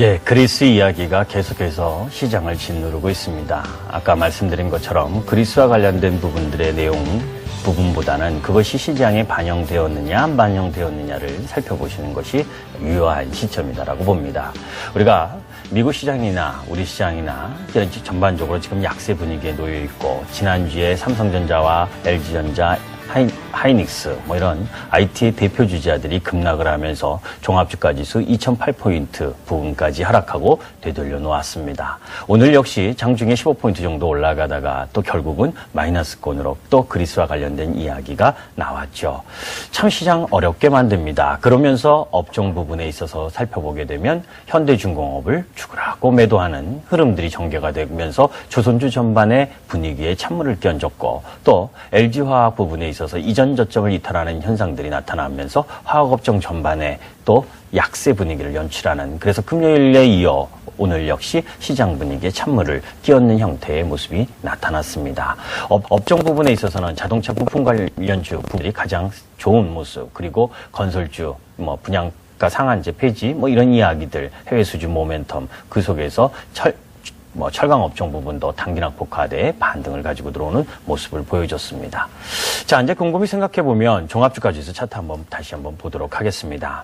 예, 그리스 이야기가 계속해서 시장을 짓누르고 있습니다. 아까 말씀드린 것처럼 그리스와 관련된 부분들의 내용 부분보다는 그것이 시장에 반영되었느냐 안 반영되었느냐를 살펴보시는 것이 유효한 시점이다라고 봅니다. 우리가 미국 시장이나 우리 시장이나 전반적으로 지금 약세 분위기에 놓여 있고, 지난주에 삼성전자와 LG전자, 하이닉스 이런 IT의 대표 주자들이 급락을 하면서 종합주가지수 2008포인트 부분까지 하락하고 되돌려 놓았습니다. 오늘 역시 장중에 15포인트 정도 올라가다가 또 결국은 마이너스권으로 또 그리스와 관련된 이야기가 나왔죠. 참 시장 어렵게 만듭니다. 그러면서 업종 부분에 있어서 살펴보게 되면 현대중공업을 죽으라고 매도하는 흐름들이 전개가 되면서 조선주 전반의 분위기에 찬물을 끼얹었고, 또 LG화학 부분에 있어서 이전 저점을 이탈하는 현상들이 나타나면서 화학업종 전반에 또 약세 분위기를 연출하는, 그래서 금요일에 이어 오늘 역시 시장 분위기에 찬물을 끼얹는 형태의 모습이 나타났습니다. 업종 부분에 있어서는 자동차 부품 관련주 부분들이 가장 좋은 모습, 그리고 건설주, 분양가 상한제 폐지 이런 이야기들, 해외 수주 모멘텀, 그 속에서 철강 업종 부분도 단기낙폭화돼 반등을 가지고 들어오는 모습을 보여줬습니다. 자, 이제 곰곰이 생각해보면 종합주가지수 차트 다시 한번 보도록 하겠습니다.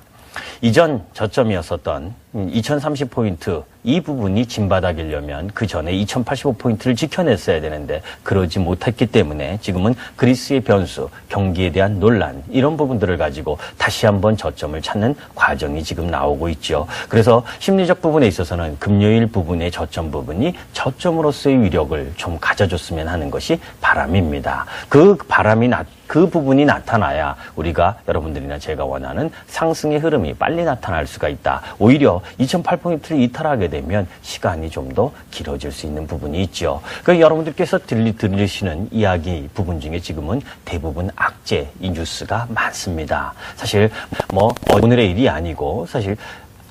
이전 저점이었었던 2030포인트 이 부분이 진바닥이려면 그 전에 2085포인트를 지켜냈어야 되는데 그러지 못했기 때문에 지금은 그리스의 변수, 경기에 대한 논란, 이런 부분들을 가지고 다시 한번 저점을 찾는 과정이 지금 나오고 있죠. 그래서 심리적 부분에 있어서는 금요일 부분의 저점 부분이 저점으로서의 위력을 좀 가져줬으면 하는 것이 바람입니다. 그 부분이 나타나야 우리가, 여러분들이나 제가 원하는 상승의 흐름이 빨리 나타날 수가 있다. 오히려 2008포인트를 이탈하게 되면 시간이 좀 더 길어질 수 있는 부분이 있죠. 그러니까 여러분들께서 들으시는 이야기 부분 중에 지금은 대부분 악재, 이 뉴스가 많습니다. 사실 오늘의 일이 아니고, 사실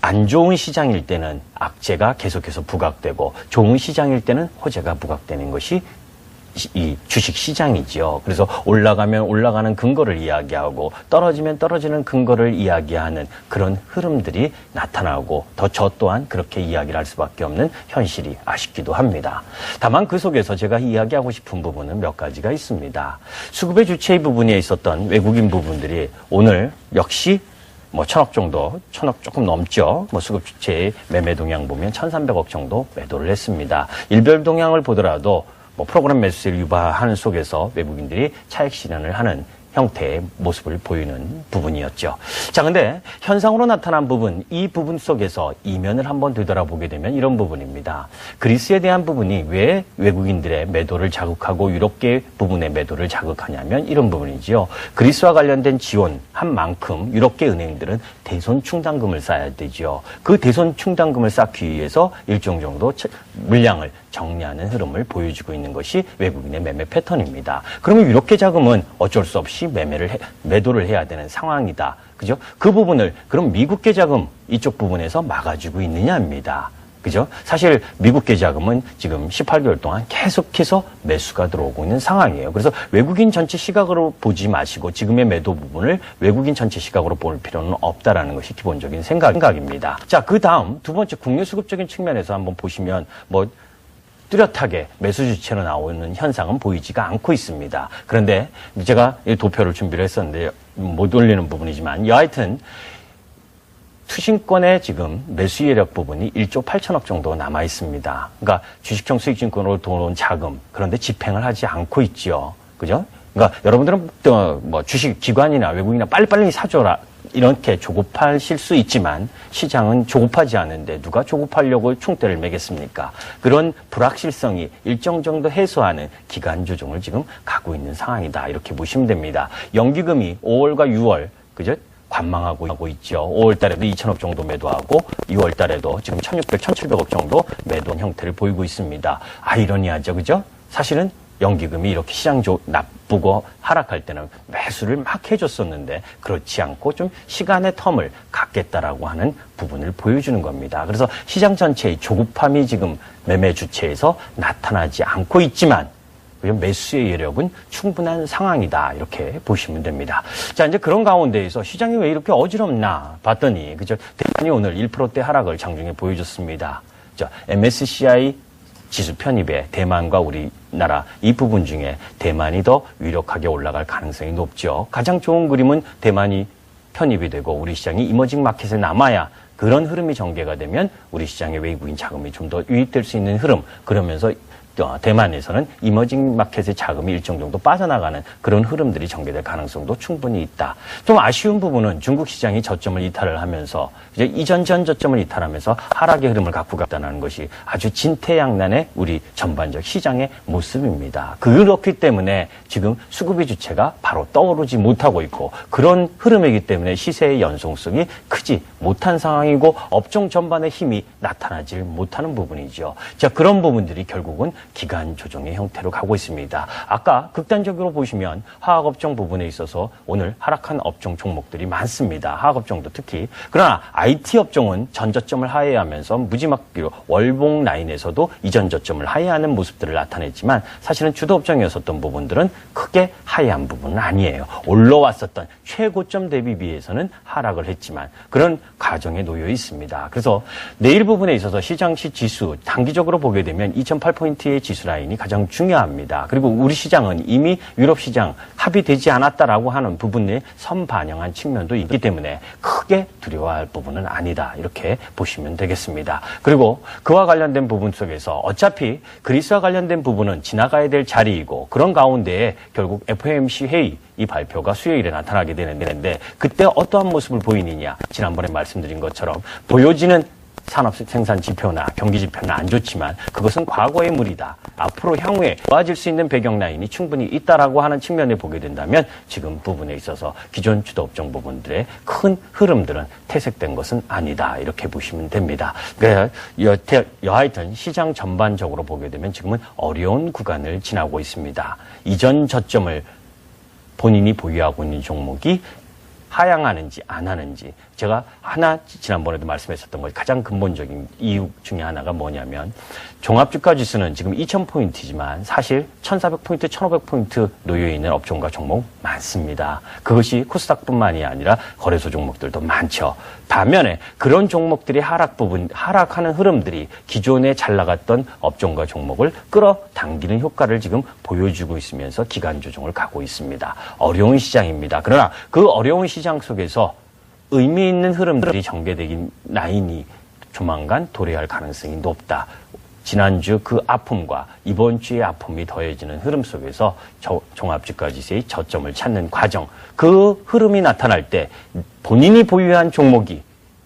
안 좋은 시장일 때는 악재가 계속해서 부각되고, 좋은 시장일 때는 호재가 부각되는 것이 이 주식 시장이지요. 그래서 올라가면 올라가는 근거를 이야기하고, 떨어지면 떨어지는 근거를 이야기하는 그런 흐름들이 나타나고, 저 또한 그렇게 이야기를 할 수밖에 없는 현실이 아쉽기도 합니다. 다만 그 속에서 제가 이야기하고 싶은 부분은 몇 가지가 있습니다. 수급의 주체의 부분에 있었던 외국인 부분들이 오늘 역시 1,000억 정도, 1,000억 조금 넘죠. 수급 주체의 매매 동향 보면 1,300억 정도 매도를 했습니다. 일별 동향을 보더라도 프로그램 매수세를 유발하는 속에서 외국인들이 차익 실현을 하는 형태의 모습을 보이는 부분이었죠. 자, 근데 현상으로 나타난 부분, 이 부분 속에서 이면을 한번 되돌아보게 되면 이런 부분입니다. 그리스에 대한 부분이 왜 외국인들의 매도를 자극하고 유럽계 부분의 매도를 자극하냐면 이런 부분이지요. 그리스와 관련된 지원한 만큼 유럽계 은행들은 대손 충당금을 쌓아야 되죠. 그 대손 충당금을 쌓기 위해서 일정 정도 물량을 정리하는 흐름을 보여주고 있는 것이 외국인의 매매 패턴입니다. 그러면 유럽계 자금은 어쩔 수 없이 매도를 해야 되는 상황이다. 그죠? 그 부분을 그럼 미국계 자금 이쪽 부분에서 막아주고 있느냐입니다. 그죠? 사실 미국계 자금은 지금 18개월 동안 계속해서 매수가 들어오고 있는 상황이에요. 그래서 외국인 전체 시각으로 보지 마시고 지금의 매도 부분을 외국인 전체 시각으로 볼 필요는 없다라는 것이 기본적인 생각입니다. 자, 그 다음 두 번째 국내 수급적인 측면에서 한번 보시면 뚜렷하게 매수 주체로 나오는 현상은 보이지가 않고 있습니다. 그런데 제가 이 도표를 준비를 했었는데 못 올리는 부분이지만 여하튼 투신권의 지금 매수 예력 부분이 1조 8천억 정도 남아 있습니다. 그러니까 주식형 수익증권으로 들어온 자금, 그런데 집행을 하지 않고 있죠. 그죠? 그러니까 여러분들은 주식 기관이나 외국인이나 빨리빨리 사줘라, 이렇게 조급하실 수 있지만 시장은 조급하지 않은데 누가 조급하려고 총대를 매겠습니까? 그런 불확실성이 일정 정도 해소하는 기간 조정을 지금 가고 있는 상황이다, 이렇게 보시면 됩니다. 연기금이 5월과 6월 그죠? 관망하고 있죠. 5월 달에도 2천억 정도 매도하고 6월 달에도 지금 1,600, 1,700억 정도 매도한 형태를 보이고 있습니다. 아이러니하죠. 그죠? 사실은 연기금이 이렇게 시장 나쁘고 하락할 때는 매수를 막 해줬었는데 그렇지 않고 좀 시간의 텀을 갖겠다라고 하는 부분을 보여주는 겁니다. 그래서 시장 전체의 조급함이 지금 매매 주체에서 나타나지 않고 있지만, 매수의 여력은 충분한 상황이다. 이렇게 보시면 됩니다. 자, 이제 그런 가운데에서 시장이 왜 이렇게 어지럽나 봤더니, 그죠? 대만이 오늘 1%대 하락을 장중에 보여줬습니다. 자, MSCI 지수 편입에 대만과 우리나라 이 부분 중에 대만이 더 유력하게 올라갈 가능성이 높죠. 가장 좋은 그림은 대만이 편입이 되고 우리 시장이 이머징 마켓에 남아야 그런 흐름이 전개가 되면 우리 시장의 외국인 자금이 좀 더 유입될 수 있는 흐름, 그러면서 대만에서는 이머징 마켓의 자금이 일정 정도 빠져나가는 그런 흐름들이 전개될 가능성도 충분히 있다. 좀 아쉬운 부분은 중국 시장이 저점을 이탈을 하면서 이제 이전 저점을 이탈하면서 하락의 흐름을 갖고 갔다는 것이 아주 진퇴양난의 우리 전반적 시장의 모습입니다. 그렇기 때문에 지금 수급의 주체가 바로 떠오르지 못하고 있고 그런 흐름이기 때문에 시세의 연속성이 크지 못한 상황이고 업종 전반의 힘이 나타나질 못하는 부분이죠. 자, 그런 부분들이 결국은 기간 조정의 형태로 가고 있습니다. 아까 극단적으로 보시면 화학업종 부분에 있어서 오늘 하락한 업종 종목들이 많습니다. 화학업종도 특히. 그러나 IT 업종은 전저점을 하회하면서 무지막지로 월봉 라인에서도 이전 저점을 하회하는 모습들을 나타냈지만 사실은 주도 업종이었었던 부분들은 크게 하회한 부분은 아니에요. 올라왔었던 최고점 대비 비해서는 하락을 했지만 그런 과정에 놓여 있습니다. 그래서 내일 부분에 있어서 시장시 지수 단기적으로 보게 되면 2008포인트의 지수 라인이 가장 중요합니다. 그리고 우리 시장은 이미 유럽 시장 합의되지 않았다라고 하는 부분에 선반영한 측면도 있기 때문에 크게 두려워할 부분은 아니다. 이렇게 보시면 되겠습니다. 그리고 그와 관련된 부분 속에서 어차피 그리스와 관련된 부분은 지나가야 될 자리이고 그런 가운데에 결국 FOMC 회의 이 발표가 수요일에 나타나게 되는데 그때 어떠한 모습을 보이느냐 지난번에 말씀드린 것처럼 보여지는 산업 생산 지표나 경기 지표는 안 좋지만 그것은 과거의 물이다. 앞으로 향후에 좋아질 수 있는 배경 라인이 충분히 있다라고 하는 측면에 보게 된다면 지금 부분에 있어서 기존 주도 업종 부분들의 큰 흐름들은 퇴색된 것은 아니다. 이렇게 보시면 됩니다. 그러니까 여하튼 시장 전반적으로 보게 되면 지금은 어려운 구간을 지나고 있습니다. 이전 저점을 본인이 보유하고 있는 종목이 하향하는지 안 하는지 제가 지난번에도 말씀했었던 것 가장 근본적인 이유 중에 하나가 뭐냐면 종합주가지수는 지금 2000포인트지만 사실 1400포인트, 1500포인트 놓여있는 업종과 종목 많습니다. 그것이 코스닥뿐만이 아니라 거래소 종목들도 많죠. 반면에 그런 종목들이 하락하는 흐름들이 기존에 잘 나갔던 업종과 종목을 끌어당기는 효과를 지금 보여주고 있으면서 기간 조정을 가고 있습니다. 어려운 시장입니다. 그러나 그 어려운 시장 속에서 의미 있는 흐름들이 전개되긴 라인이 조만간 도래할 가능성이 높다. 지난주 그 아픔과 이번 주의 아픔이 더해지는 흐름 속에서 종합주가지수의 저점을 찾는 과정, 그 흐름이 나타날 때 본인이 보유한 종목이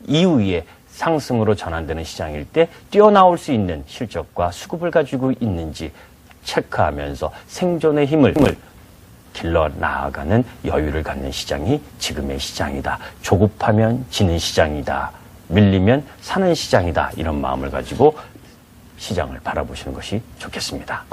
이후에 상승으로 전환되는 시장일 때 뛰어나올 수 있는 실적과 수급을 가지고 있는지 체크하면서 생존의 힘을 길러 나아가는 여유를 갖는 시장이 지금의 시장이다. 조급하면 지는 시장이다. 밀리면 사는 시장이다. 이런 마음을 가지고 시장을 바라보시는 것이 좋겠습니다.